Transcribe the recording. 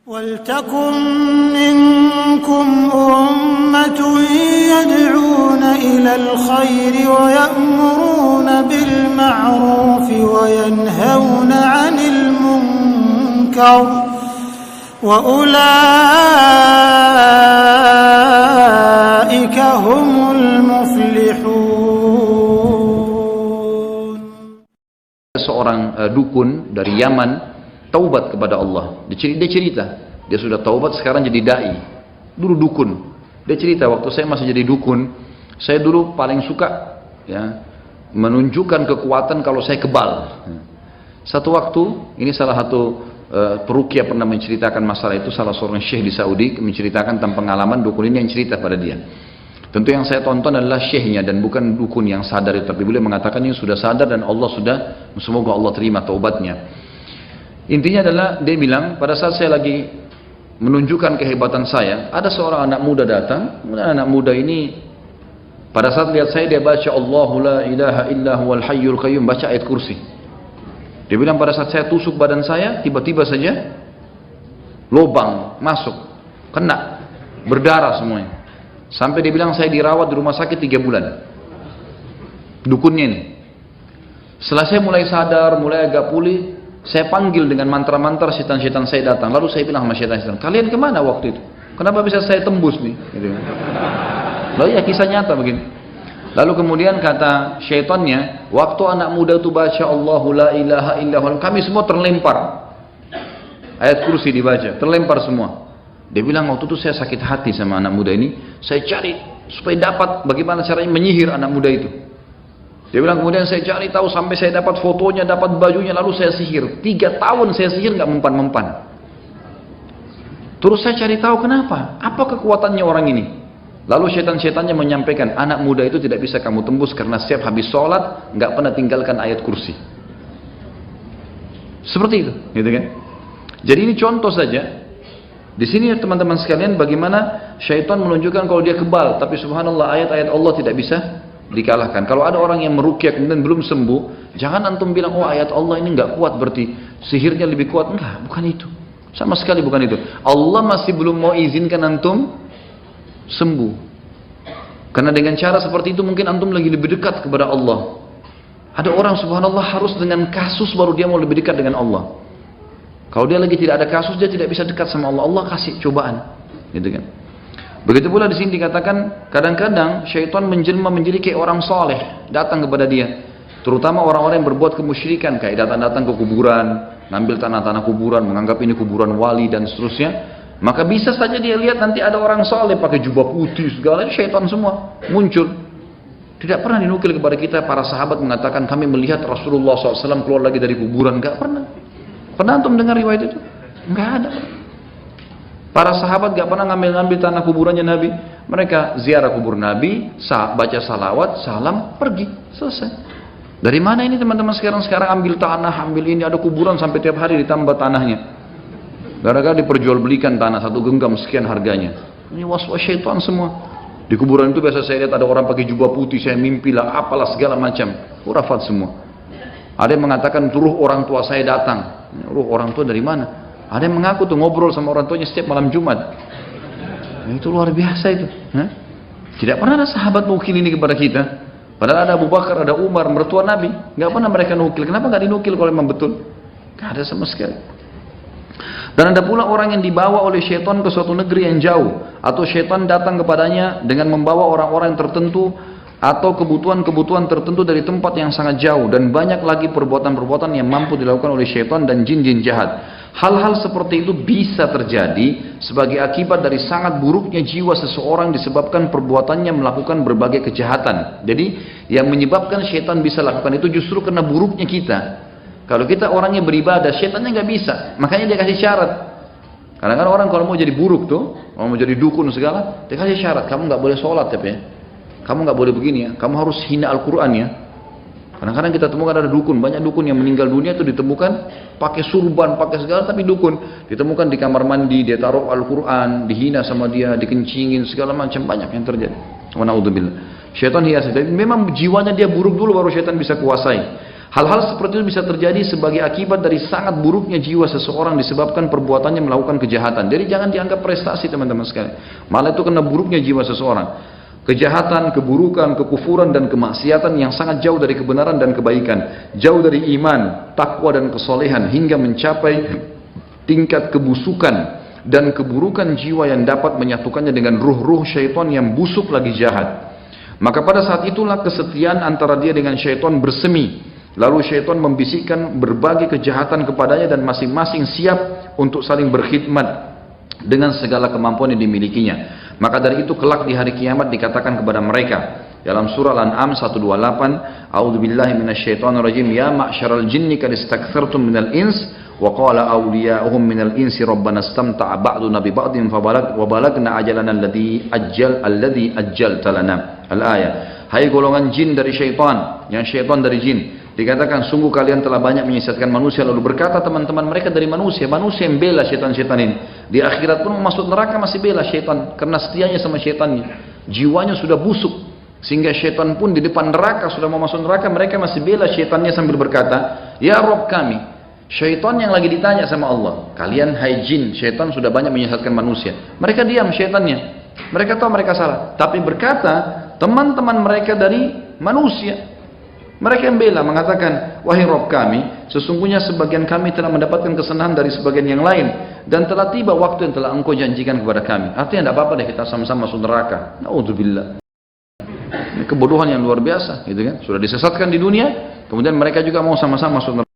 وَلْتَكُنْ مِنْكُمْ أُمَّةٌ يَدْعُونَ إِلَى الْخَيْرِ وَيَأْمُرُونَ بِالْمَعْرُوفِ وَيَنْهَوْنَ عَنِ الْمُنْكَرِ وَأُولَئِكَ هُمُ الْمُفْلِحُونَ. Seorang dukun dari Yaman taubat kepada Allah. Dia cerita, dia sudah taubat sekarang jadi dai. Dulu dukun. Dia cerita waktu saya masih jadi dukun, saya dulu paling suka ya menunjukkan kekuatan kalau saya kebal. Satu waktu, ini salah satu peruqyah pernah menceritakan masalah itu, salah seorang syekh di Saudi menceritakan tentang pengalaman dukun ini yang cerita pada dia. Tentu yang saya tonton adalah syekhnya dan bukan dukun yang sadar itu, tapi beliau mengatakan ini sudah sadar dan Allah sudah, semoga Allah terima taubatnya. Intinya adalah dia bilang pada saat saya lagi menunjukkan kehebatan saya, ada seorang anak muda datang. Kemudian anak muda ini pada saat lihat saya dia baca Allahu la ilaha illa huwal hayyul qayyum, baca ayat kursi. Dia bilang pada saat saya tusuk badan saya, tiba-tiba saja lubang masuk, kena, berdarah semuanya. Sampai dia bilang saya dirawat di rumah sakit 3 bulan. Dukunnya ini. Setelah saya mulai sadar, mulai agak pulih, saya panggil dengan mantra-mantra, setan-setan saya datang. Lalu saya bilang sama setan-setan, kalian kemana waktu itu? Kenapa bisa saya tembus nih? Gitu. Lalu ya kisah nyata begini. Lalu kemudian kata syaitannya, waktu anak muda itu baca Allahu la ilaha illallah, kami semua terlempar. Ayat kursi dibaca, terlempar semua. Dia bilang waktu itu saya sakit hati sama anak muda ini. Saya cari supaya dapat bagaimana caranya menyihir anak muda itu. Dia bilang kemudian saya cari tahu sampai saya dapat fotonya, dapat bajunya, lalu saya sihir. 3 tahun saya sihir nggak mempan-mempan. Terus saya cari tahu kenapa, apa kekuatannya orang ini. Lalu setan-setannya menyampaikan, anak muda itu tidak bisa kamu tembus karena setiap habis sholat nggak pernah tinggalkan ayat kursi. Seperti itu, gitu kan? Jadi ini contoh saja. Di sini teman-teman sekalian bagaimana syaitan menunjukkan kalau dia kebal, tapi subhanallah ayat-ayat Allah tidak bisa dikalahkan. Kalau ada orang yang meruqyah kemudian belum sembuh, jangan antum bilang oh ayat Allah ini nggak kuat berarti sihirnya lebih kuat. Enggak, bukan itu. Sama sekali bukan itu. Allah masih belum mau izinkan antum sembuh. Karena dengan cara seperti itu mungkin antum lagi lebih dekat kepada Allah. Ada orang subhanallah harus dengan kasus baru dia mau lebih dekat dengan Allah. Kalau dia lagi tidak ada kasus dia tidak bisa dekat sama Allah. Allah kasih cobaan, gitu kan? Begitu pula di sini dikatakan kadang-kadang syaitan menjelma menjadi kayak orang soleh datang kepada dia, terutama orang-orang yang berbuat kemusyrikan kayak datang-datang ke kuburan, ngambil tanah-tanah kuburan, menganggap ini kuburan wali dan seterusnya. Maka bisa saja dia lihat nanti ada orang soleh pakai jubah putih segala, syaitan semua muncul. Tidak pernah dinukil kepada kita para sahabat mengatakan kami melihat Rasulullah SAW keluar lagi dari kuburan, nggak pernah. Pernah antum dengar riwayat itu? Nggak ada. Para sahabat gak pernah ngambil-ngambil tanah kuburannya Nabi. Mereka ziarah kubur Nabi, baca salawat, salam, pergi, selesai. Dari mana ini teman-teman sekarang ambil tanah, ambil ini, ada kuburan sampai tiap hari ditambah tanahnya. Gara-gara diperjualbelikan tanah 1 genggam sekian harganya. Ini was-was syaitan semua. Di kuburan itu biasa saya lihat ada orang pakai jubah putih, saya mimpi lah, apalah segala macam. Khurafat semua. Ada yang mengatakan ruh orang tua saya datang. Ruh orang tua dari mana? Ada yang mengaku tuh ngobrol sama orang tuanya setiap malam Jumat. Nah, itu luar biasa itu. Tidak pernah ada sahabat nukil ini kepada kita. Padahal ada Abu Bakar, ada Umar, mertua Nabi. Nggak pernah mereka nukil. Kenapa nggak dinukil kalau memang betul? Nggak ada sama sekali. Dan ada pula orang yang dibawa oleh syaitan ke suatu negeri yang jauh. Atau syaitan datang kepadanya dengan membawa orang-orang tertentu atau kebutuhan-kebutuhan tertentu dari tempat yang sangat jauh. Dan banyak lagi perbuatan-perbuatan yang mampu dilakukan oleh syaitan dan jin-jin jahat. Hal-hal seperti itu bisa terjadi sebagai akibat dari sangat buruknya jiwa seseorang disebabkan perbuatannya melakukan berbagai kejahatan. Jadi yang menyebabkan syaitan bisa lakukan itu justru karena buruknya kita. Kalau kita orangnya beribadah, syaitannya nggak bisa. Makanya dia kasih syarat. Kadang-kadang orang kalau mau jadi buruk tuh, mau jadi dukun segala, dia kasih syarat. Kamu nggak boleh sholat ya. Kamu nggak boleh begini ya. Kamu harus hina Al-Quran ya. Kadang-kadang kita temukan ada dukun, banyak dukun yang meninggal dunia itu ditemukan pakai surban, pakai segala tapi dukun. Ditemukan di kamar mandi, dia taruh Al-Quran, dihina sama dia, dikencingin segala macam, banyak yang terjadi. Wa na'udzubillah. Syaitan hias. Memang jiwanya dia buruk dulu baru syaitan bisa kuasai. Hal-hal seperti itu bisa terjadi sebagai akibat dari sangat buruknya jiwa seseorang disebabkan perbuatannya melakukan kejahatan. Jadi jangan dianggap prestasi teman-teman sekalian. Malah itu kena buruknya jiwa seseorang. Kejahatan, keburukan, kekufuran dan kemaksiatan yang sangat jauh dari kebenaran dan kebaikan. Jauh dari iman, takwa dan kesolehan hingga mencapai tingkat kebusukan dan keburukan jiwa yang dapat menyatukannya dengan ruh-ruh syaitan yang busuk lagi jahat. Maka pada saat itulah kesetiaan antara dia dengan syaitan bersemi. Lalu syaitan membisikkan berbagai kejahatan kepadanya dan masing-masing siap untuk saling berkhidmat dengan segala kemampuan yang dimilikinya. Maka dari itu kelak di hari kiamat dikatakan kepada mereka dalam surah Al-An'am 128, A'udzubillahi minasyaitonirrajim, ya ma'syaral jinni qad istaktsartum minal ins wa qala awliya'uhum minal insi rabbana istamta'a ba'duna bi ba'din wa balagna ajalana alladhi ajjalta lana. Al-ayah. Hai golongan jin dari syaitan, yang syaitan dari jin. Dikatakan sungguh kalian telah banyak menyesatkan manusia. Lalu berkata teman-teman mereka dari manusia yang bela syaitan-syaitan ini. Di akhirat pun masuk neraka masih bela syaitan karena setianya sama syaitannya. Jiwanya sudah busuk sehingga syaitan pun di depan neraka sudah mau masuk neraka, mereka masih bela syaitannya sambil berkata, ya Rob kami. Syaitan yang lagi ditanya sama Allah, kalian hai jin, syaitan sudah banyak menyesatkan manusia. Mereka diam syaitannya. Mereka tahu mereka salah, tapi berkata teman-teman mereka dari manusia. Mereka yang bela mengatakan, wahai Rabb kami, sesungguhnya sebagian kami telah mendapatkan kesenangan dari sebagian yang lain dan telah tiba waktu yang telah engkau janjikan kepada kami. Artinya tidak apa-apa deh kita sama-sama masuk neraka. Na'udzubillah. Ini kebodohan yang luar biasa, gitu kan? Sudah disesatkan di dunia, kemudian mereka juga mau sama-sama masuk neraka.